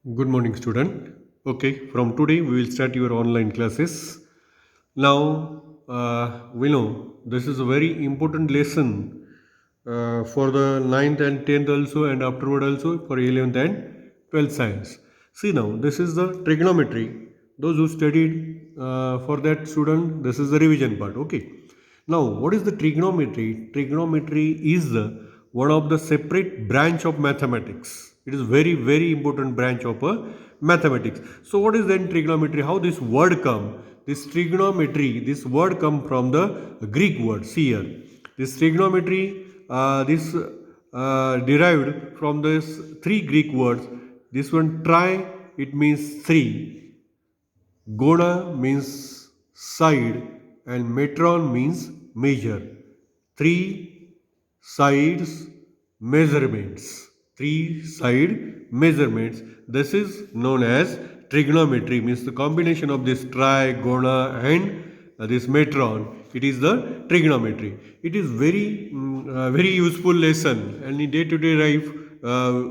Good morning, student. Okay, from today we will start your online classes. Now, we know this is a very important lesson for the ninth and 10th also, and afterward also for 11th and 12th science. See now, this is the trigonometry. Those who studied for that student, this is the revision part. Okay. Now, what is the trigonometry? Trigonometry is one of the separate branch of mathematics. It is very, very important branch of mathematics. So, what is then trigonometry? How this word come? This trigonometry, this word come from the Greek word. See here, this trigonometry, this derived from this three Greek words. This one tri, it means three. Gona means side and metron means measure. Three sides measurements. Three side measurements. This is known as trigonometry, means the combination of this tri, gona and this metron. It is the trigonometry. It is very useful lesson, and in day to day life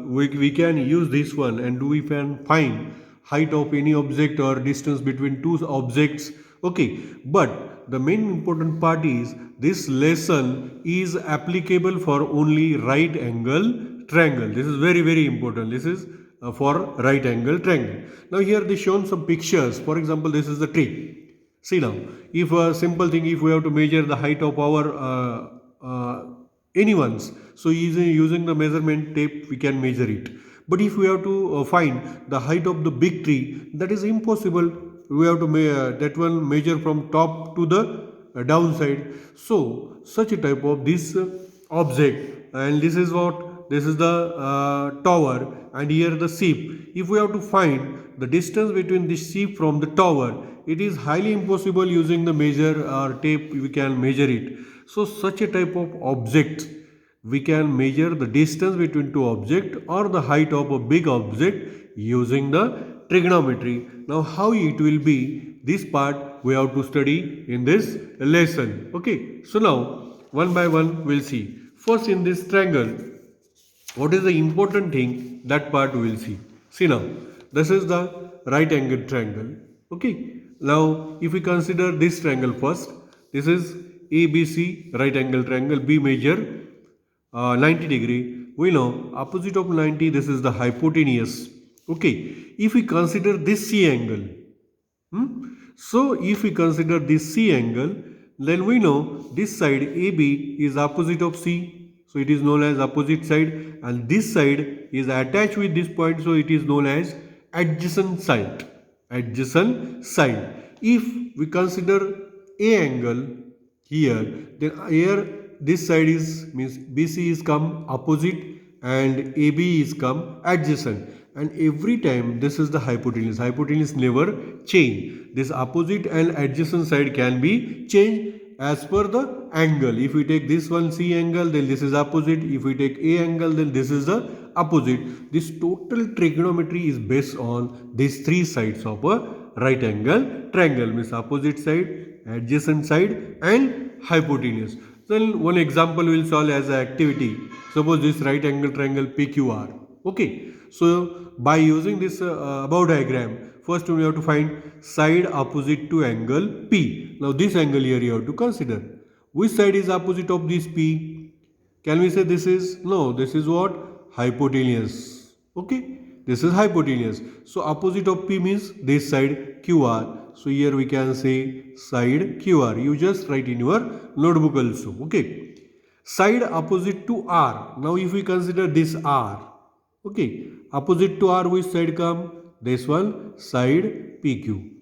we can use this one, and we can find height of any object or distance between two objects. Okay, but the main important part is this lesson is applicable for only right angle triangle. This is very important. This is for right angle triangle. Now here they shown some pictures. For example, this is the tree. See now, if a simple thing, if we have to measure the height of our anyone's, so using the measurement tape, we can measure it. But if we have to find the height of the big tree, that is impossible. We have to that one measure from top to the downside. So such a type of this object, and this is what, this is the tower, and here the sheep. If we have to find the distance between the sheep from the tower, it is highly impossible. Using the measure or tape we can measure it. So such a type of object, we can measure the distance between two objects or the height of a big object using the trigonometry. Now how it will be, this part we have to study in this lesson. Okay, so now one by one we'll see. First, in this triangle, what is the important thing, that part we will see. See now, this is the right angle triangle. Okay, now if we consider this triangle first, this is ABC right angle triangle. B measure 90 degree. We know opposite of 90, this is the hypotenuse. Okay, if we consider this C angle, so if we consider this C angle, then we know this side AB is opposite of C, so it is known as opposite side, and this side is attached with this point, so it is known as adjacent side. Adjacent side. If we consider A angle here, then here this side is, means BC is come opposite and AB is come adjacent, and every time this is the hypotenuse. Hypotenuse never change. This opposite and adjacent side can be changed as per the angle. If we take this one C angle, then this is opposite. If we take A angle, then this is the opposite. This total trigonometry is based on these three sides of a right angle triangle, means opposite side, adjacent side and hypotenuse. Then one example we will solve as an activity. Suppose this right angle triangle PQR. Okay, so by using this above diagram, first we have to find side opposite to angle P. Now this angle here you have to consider. Which side is opposite of this P? Can we say this is, no, this is what, hypotenuse. Okay, this is hypotenuse. So opposite of P means this side QR. So here we can say side QR. You just write in your notebook also. Okay, side opposite to R. Now if we consider this R, okay, opposite to R, which side come? This one, side PQ.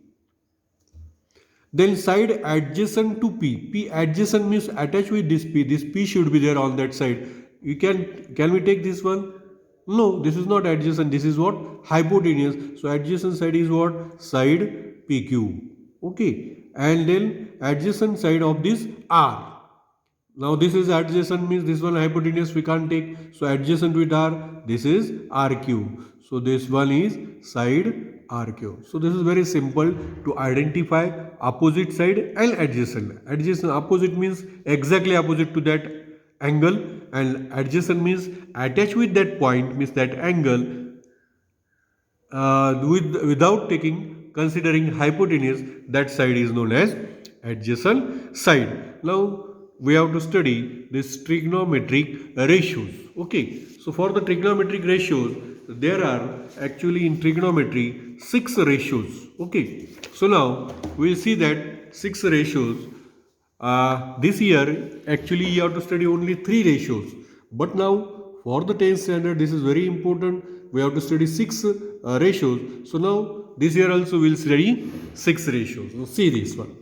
Then side adjacent to P. P adjacent means attached with this P. This P should be there on that side. You can we take this one? No, this is not adjacent. This is what? Hypotenuse. So adjacent side is what? Side PQ. Okay. And then adjacent side of this R. Now this is adjacent, means this one hypotenuse we can't take. So adjacent with R, this is RQ. So this one is side RQ. So this is very simple to identify opposite side and adjacent. Adjacent, opposite means exactly opposite to that angle, and adjacent means attached with that point, means that angle without taking considering hypotenuse, that side is known as adjacent side. Now we have to study this trigonometric ratios. Okay, so for the trigonometric ratios, there are actually in trigonometry 6 ratios. Okay, so now we will see that 6 ratios. This year actually you have to study only 3 ratios, but now for the 10th standard this is very important. We have to study 6 ratios. So now this year also we will study 6 ratios. Now see this one,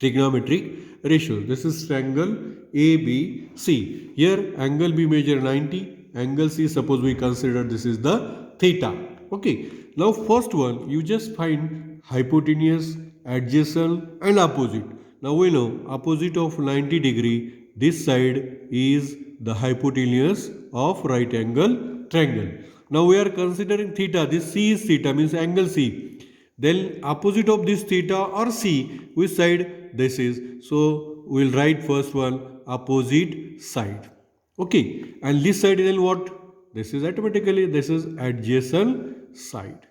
trigonometric ratios. This is triangle ABC. Here angle B measure 90, angle C suppose we consider this is the theta. Okay. Now first one you just find hypotenuse, adjacent and opposite. Now we know opposite of 90 degree, this side is the hypotenuse of right angle triangle. Now we are considering theta, this C is theta means angle C. Then opposite of this theta or C, which side this is? So we will write first one opposite side. Okay, and this side then what? This is automatically, this is adjacent side.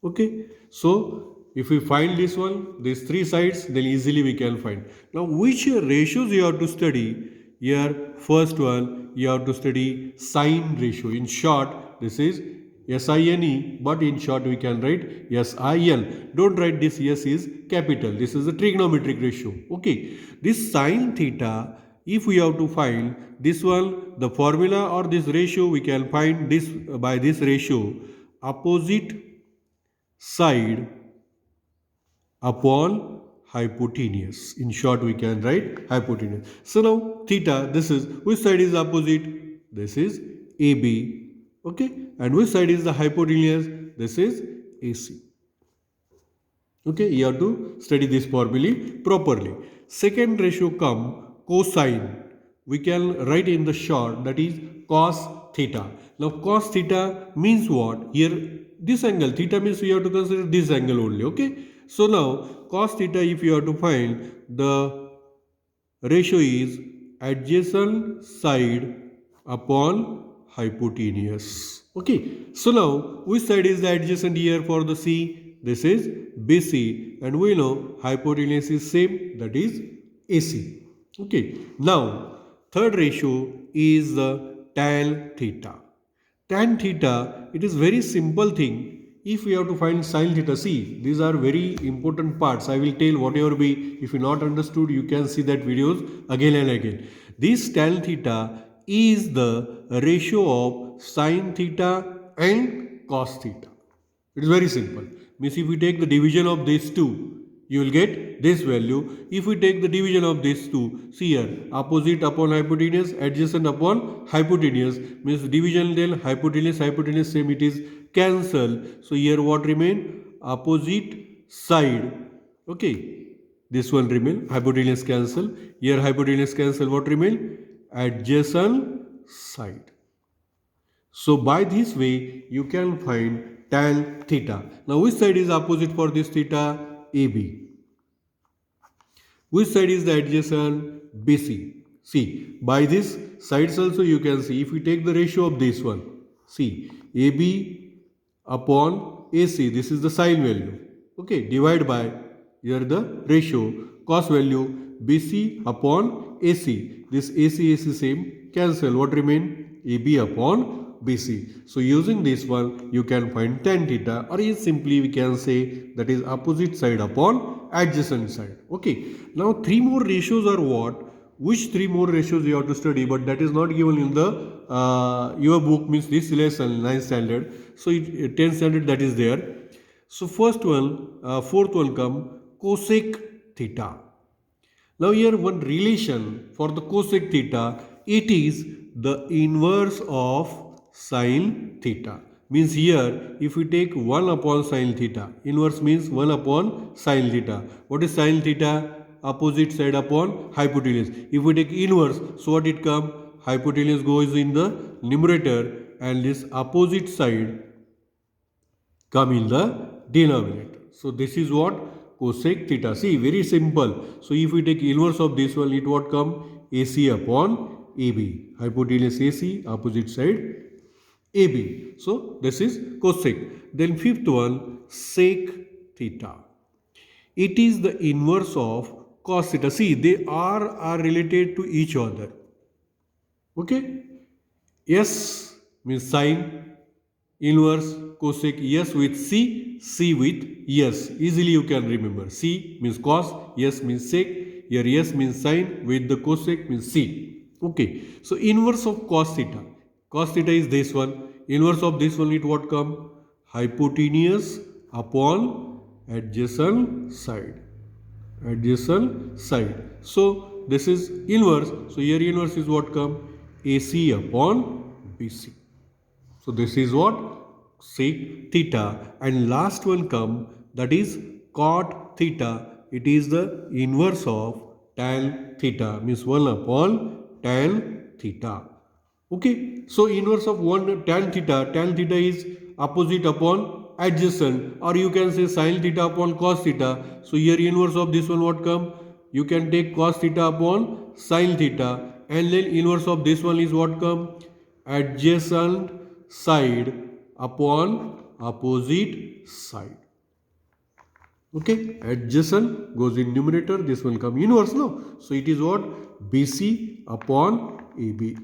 Okay, so if we find this one, these 3 sides, then easily we can find. Now which ratios you have to study? Here first one you have to study sine ratio. In short this is SINE, but in short we can write SIL. Don't write this S is capital. This is a trigonometric ratio. Okay, this sine theta, if we have to find this one, the formula or this ratio we can find this by this ratio, opposite side upon hypotenuse. In short we can write hypotenuse. So now theta, this is, which side is opposite? This is AB. Okay, and which side is the hypotenuse? This is AC. Okay, you have to study this formulae properly. Second ratio come cosine. We can write in the short, that is cos theta. Now cos theta means what? Here this angle, theta means we have to consider this angle only. Okay, so now cos theta, if you have to find, the ratio is adjacent side upon hypotenuse. Okay, so now which side is the adjacent here for the C? This is BC, and we know hypotenuse is same, that is AC. Okay, now third ratio is the tan theta. Tan theta, it is very simple thing. If we have to find sin theta, see, these are very important parts. I will tell whatever be. If you not understood, you can see that videos again and again. This tan theta is the ratio of sin theta and cos theta. It is very simple. Means if we take the division of these two, you will get this value. If we take the division of these two, see here, opposite upon hypotenuse, adjacent upon hypotenuse, means division then hypotenuse, hypotenuse same, it is cancel. So here what remain? Opposite side. Okay, this one remain, hypotenuse cancel. Here hypotenuse cancel, what remain? Adjacent side. So by this way you can find tan theta. Now which side is opposite for this theta? AB. Which side is the adjacent? BC. See, by this sides also you can see, if we take the ratio of this one, see, AB upon AC, this is the sine value. Okay, divide by here the ratio, cos value, BC upon AC. This AC same, cancel, what remain? AB upon BC. So using this one you can find tan theta, or simply we can say that is opposite side upon adjacent side. Okay, now 3 more ratios are what? Which 3 more ratios you have to study, but that is not given in the your book, means this lesson 9th standard. So 10th standard that is there. So first one, fourth one come cosec theta. Now here one relation for the cosec theta, it is the inverse of sin theta. Means here if we take 1 upon sin theta, inverse means 1 upon sin theta. What is sin theta? Opposite side upon hypotenuse. If we take inverse, so what it come? Hypotenuse goes in the numerator and this opposite side come in the denominator. So this is what? Cosec theta. See, very simple. So if we take inverse of this one, it what come? AC upon AB. Hypotenuse AC, opposite side AB. So this is cosec. Then fifth one, sec theta. It is the inverse of cos theta. See, they are related to each other. Okay. S means sine, inverse, cosec, S with C, C with S. Easily you can remember. C means cos, S means sec, here S means sine, with the cosec means C. Okay. So inverse of cos theta. Cos theta is this one. Inverse of this one, it what come? Hypotenuse upon adjacent side. Adjacent side. So this is inverse. So here inverse is what come? AC upon BC. So this is what? Sec theta. And last one come, that is cot theta. It is the inverse of tan theta. Means 1 upon tan theta. Okay. So inverse of 1 tan theta is opposite upon adjacent, or you can say sin theta upon cos theta. So here inverse of this one what come? You can take cos theta upon sin theta, and then inverse of this one is what come? Adjacent side upon opposite side. Okay, adjacent goes in numerator, this will come inverse, no? So it is what? BC upon AB.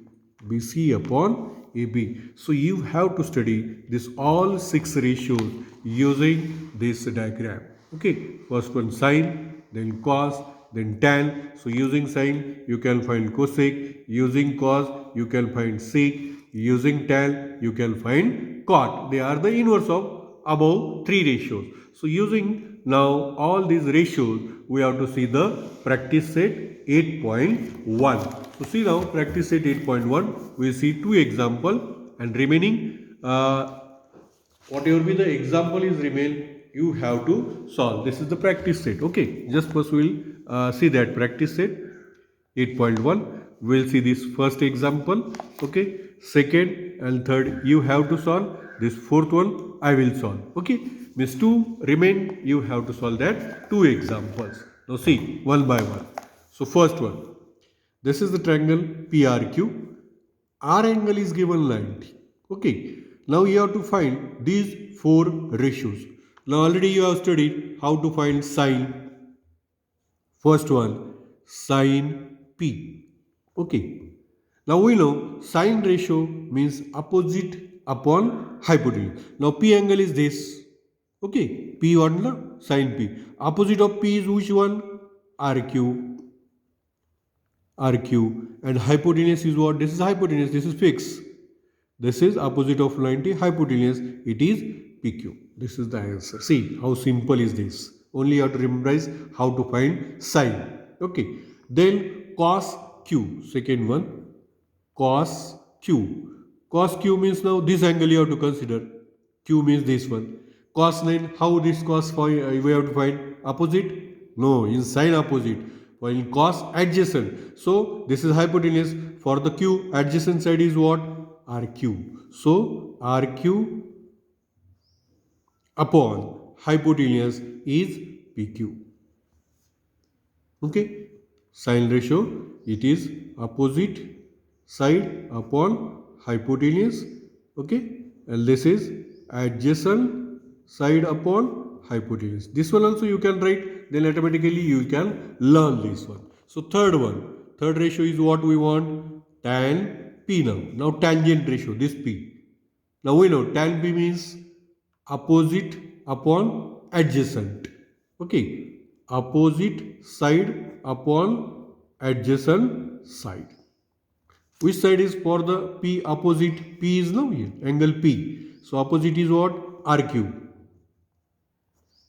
BC upon AB. So you have to study this all 6 ratios using this diagram. Okay, first one sine, then cos, then tan. So using sine you can find cosec, using cos you can find sec, using tan you can find cot. They are the inverse of above 3 ratios. So using now all these ratios, we have to see the practice set 8.1. So see now practice set 8.1, we see 2 example, and remaining whatever be the example is remain, you have to solve. This is the practice set. Okay, just first we will see that practice set 8.1. We will see this first example. Okay, second and third you have to solve. This fourth one I will solve. Okay, means 2 remain, you have to solve that 2 examples. Now see one by one. So first one, this is the triangle PRQ. R angle is given 90. Okay, now you have to find these 4 ratios. Now already you have studied how to find sine. First one, sine P. Okay, now we know sine ratio means opposite upon hypotenuse. Now P angle is this. Okay, P what? Sine P. Opposite of P is which one? RQ. RQ. And hypotenuse is what? This is hypotenuse. This is fixed. This is opposite of 90, hypotenuse. It is PQ. This is the answer. See how simple is this. Only you have to memorize how to find sine. Okay. Then cos Q. Second one. Cos Q. Cos Q means now this angle you have to consider. Q means this one. Cos 9, how this cos we have to find? Opposite? No, in sine opposite. While in cos adjacent. So this is hypotenuse. For the Q, adjacent side is what? RQ. So RQ upon hypotenuse is PQ. Okay. Sine ratio, it is opposite side upon hypotenuse. Okay. And this is adjacent side upon hypotenuse. This one also you can write, then automatically you can learn this one. So third one, third ratio is what we want? Tan P now. Now tangent ratio, this P. Now we know tan P means opposite upon adjacent. Okay, opposite side upon adjacent side. Which side is for the P opposite? P is now here, angle P. So opposite is what? RQ.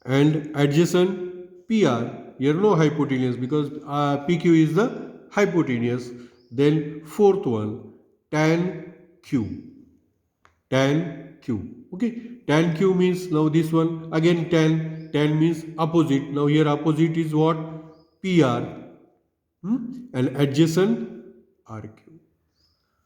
And adjacent PR, here no hypotenuse because PQ is the hypotenuse. Then fourth one, tan Q. Tan Q. Okay, tan Q means now this one, again tan means opposite. Now here opposite is what? PR. And adjacent RQ.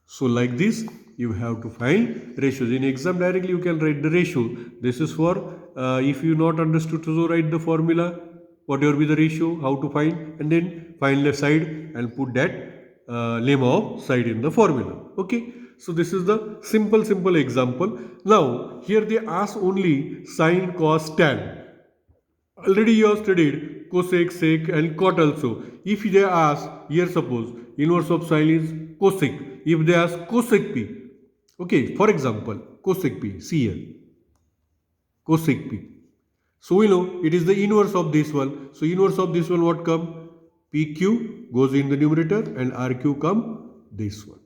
So like this you have to find ratios. In exam directly you can write the ratio. This is for if you not understood, so write the formula, whatever be the ratio, how to find, and then find the side and put that lemma of side in the formula. Okay. So this is the simple example. Now here they ask only sine, cos, tan. Already you have studied cosec, sec and cot also. If they ask, here suppose inverse of sine is cosec. If they ask cosec p, okay, for example, cosec p, see here, cosec p. So we know it is the inverse of this one. So inverse of this one what come? PQ goes in the numerator and RQ come this one.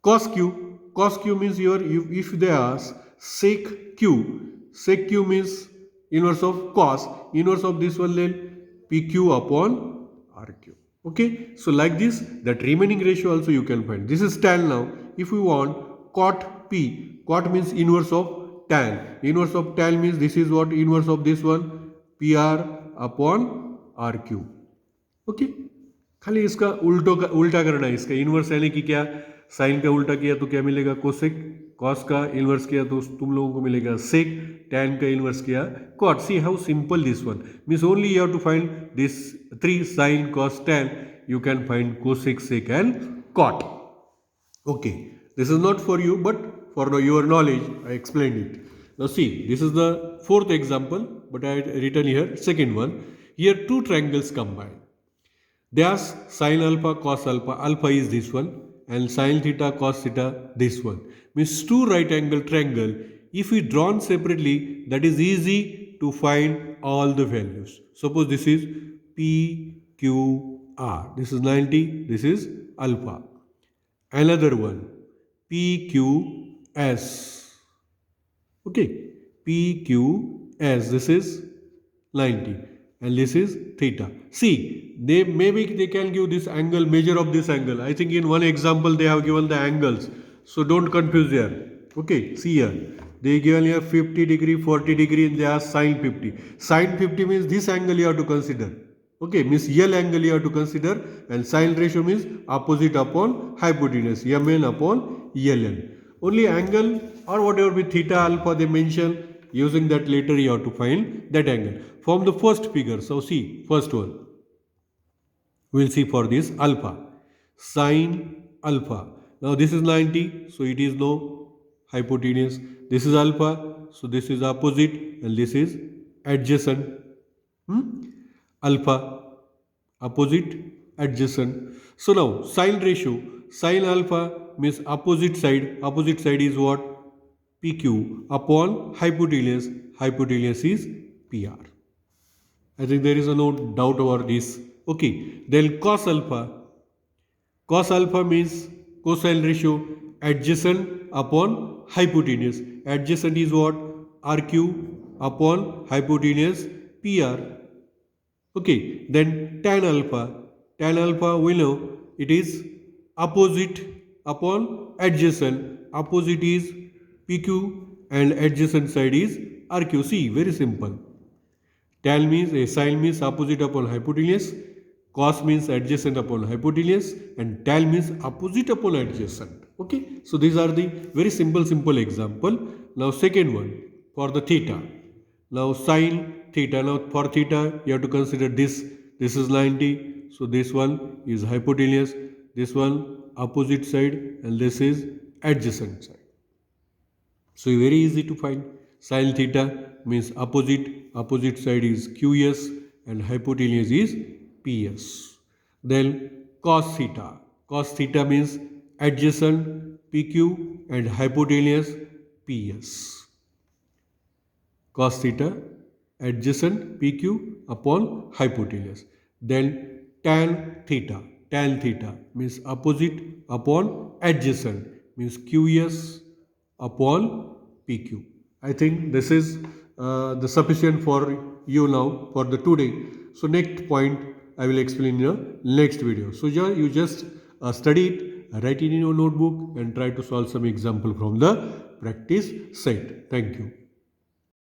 Cos q means here if they ask sec q means inverse of cos, inverse of this one then PQ upon RQ. Okay, so like this, that remaining ratio also you can find. This is tan now. If we want cot P, cot means inverse of tan. Inverse of tan means this is what inverse of this one, PR upon RQ. Okay खाली इसका उल्टा करना है. इसका inverse यानी कि क्या, sign का उल्टा किया तो क्या मिलेगा कोसेक, कॉस का इन्वर्स किया तो तुम लोगों को मिलेगा सेक, टैन का इन्वर्स किया cot. See how simple this one means only you have to find this three sine cos tan, you can find cosec, sec and cot. Okay, this is not for you but for your knowledge I explained it. Now see, this is the fourth example but I had written here second one. Here two triangles combine. They ask sin alpha, cos alpha. Alpha is this one and sin theta, cos theta this one. Means two right angle triangle. If we drawn separately, that is easy to find all the values. Suppose this is P, Q, R. This is 90. This is alpha. Another one P, Q, S. Okay. P, Q, S. This is 90. And this is theta. See, they can give this angle, measure of this angle. I think in one example they have given the angles. So don't confuse here. Okay, see here. They given here 50 degree, 40 degree and they are sine 50. Sine 50 means this angle you have to consider. Okay, means L angle you have to consider and sine ratio means opposite upon hypotenuse, Mn upon Ln. Only angle or whatever with theta, alpha they mention. Using that later you have to find that angle. From the first figure, so see, first one. We will see for this alpha. Sine alpha. Now this is 90, so it is no hypotenuse. This is alpha, so this is opposite and this is adjacent. Alpha, opposite, adjacent. So now sine ratio, sine alpha means opposite side is what? PQ upon hypotenuse, hypotenuse is PR. I think there is no doubt over this. Okay, then cos alpha means cosine ratio adjacent upon hypotenuse. Adjacent is what? RQ upon hypotenuse PR. Okay, then tan alpha we know it is opposite upon adjacent. Opposite is PQ and adjacent side is RQ. See, very simple. Tan means sine means opposite upon hypotenuse, cos means adjacent upon hypotenuse and tan means opposite upon adjacent. Okay, so these are the very simple example. Now second one for the theta. Now sine theta. Now for theta you have to consider this. This is 90. So this one is hypotenuse, this one opposite side and this is adjacent side. So very easy to find. Sin theta means opposite side is QS and hypotenuse is PS. Then cos theta means adjacent PQ and hypotenuse PS. Cos theta adjacent PQ upon hypotenuse. Then tan theta means opposite upon adjacent means QS upon PQ. I think this is the sufficient for you now for the today. So next point I will explain in the next video. So you just study it, write it in your notebook and try to solve some example from the practice set. Thank you.